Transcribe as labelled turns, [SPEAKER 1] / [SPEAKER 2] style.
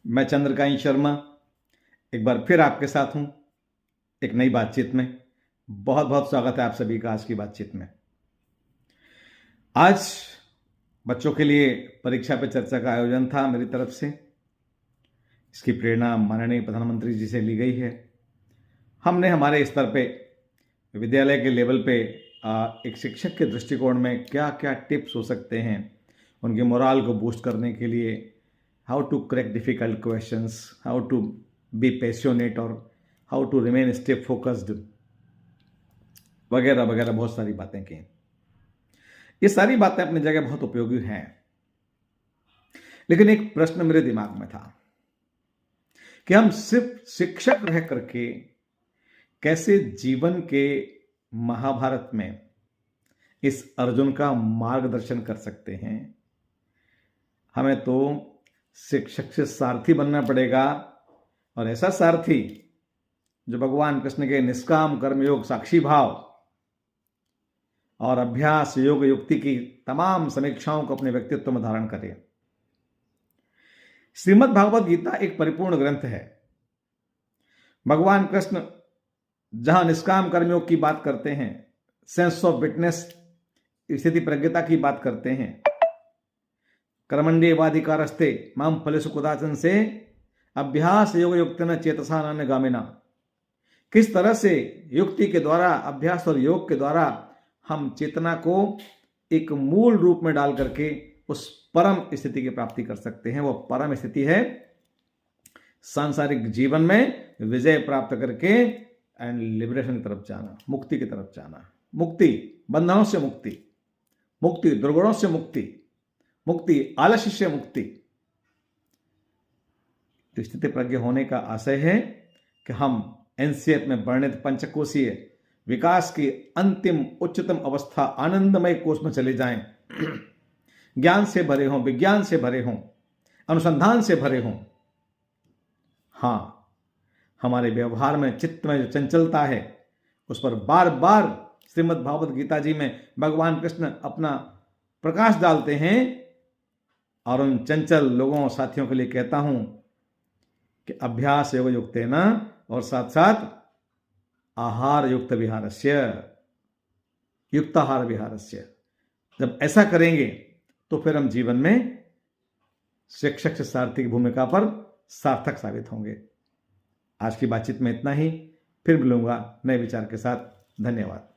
[SPEAKER 1] मैं चंद्रकांत शर्मा एक बार फिर आपके साथ हूं एक नई बातचीत में। बहुत बहुत स्वागत है आप सभी का आज की बातचीत में। आज बच्चों के लिए परीक्षा पे चर्चा का आयोजन था मेरी तरफ से। इसकी प्रेरणा माननीय प्रधानमंत्री जी से ली गई है। हमने हमारे स्तर पे विद्यालय के लेवल पे एक शिक्षक के दृष्टिकोण में क्या क्या टिप्स हो सकते हैं उनके मोराल को बूस्ट करने के लिए, how to crack difficult questions, how to be passionate और how to remain stay focused, वगैरह वगैरह बहुत सारी बातें की। ये सारी बातें अपनी जगह बहुत उपयोगी हैं, लेकिन एक प्रश्न मेरे दिमाग में था कि हम सिर्फ शिक्षक रह करके कैसे जीवन के महाभारत में इस अर्जुन का मार्गदर्शन कर सकते हैं। हमें तो शिक्षक से सारथी बनना पड़ेगा, और ऐसा सारथी जो भगवान कृष्ण के निष्काम कर्मयोग, साक्षी भाव और अभ्यास योग युक्ति की तमाम समीक्षाओं को अपने व्यक्तित्व में धारण करे। श्रीमद् भागवत गीता एक परिपूर्ण ग्रंथ है। भगवान कृष्ण जहां निष्काम कर्मयोग की बात करते हैं, सेंस ऑफ विटनेस, स्थिति प्रज्ञता की बात करते हैं, कर्मण्येवाधिकारस्ते माम फलेषु कदाचन से अभ्यास योग युक्तेन चेतसा नान्यगामिना, किस तरह से युक्ति के द्वारा, अभ्यास और योग के द्वारा हम चेतना को एक मूल रूप में डाल करके उस परम स्थिति की प्राप्ति कर सकते हैं। वो परम स्थिति है सांसारिक जीवन में विजय प्राप्त करके एंड लिबरेशन की तरफ जाना, मुक्ति की तरफ जाना। मुक्ति, बंधनों से मुक्ति, मुक्ति दुर्गुणों से मुक्ति, मुक्ति आलस्य से मुक्ति। तो स्थिति प्रज्ञ होने का आशय है कि हम एनसीएफ में वर्णित पंचकोशीय विकास की अंतिम उच्चतम अवस्था आनंदमय कोष में चले जाएं। ज्ञान से भरे हों, विज्ञान से भरे हों, अनुसंधान से भरे हों। हां, हमारे व्यवहार में चित्त में जो चंचलता है उस पर बार बार श्रीमद् भागवत गीता जी में भगवान कृष्ण अपना प्रकाश डालते हैं। और उन चंचल लोगों, साथियों के लिए कहता हूं कि अभ्यास योग युक्तेन, और साथ साथ आहार युक्त विहारस्य, युक्ताहार विहारस्य। जब ऐसा करेंगे तो फिर हम जीवन में शिक्षक से सारथी की भूमिका पर सार्थक साबित होंगे। आज की बातचीत में इतना ही। फिर मिलूंगा नए विचार के साथ। धन्यवाद।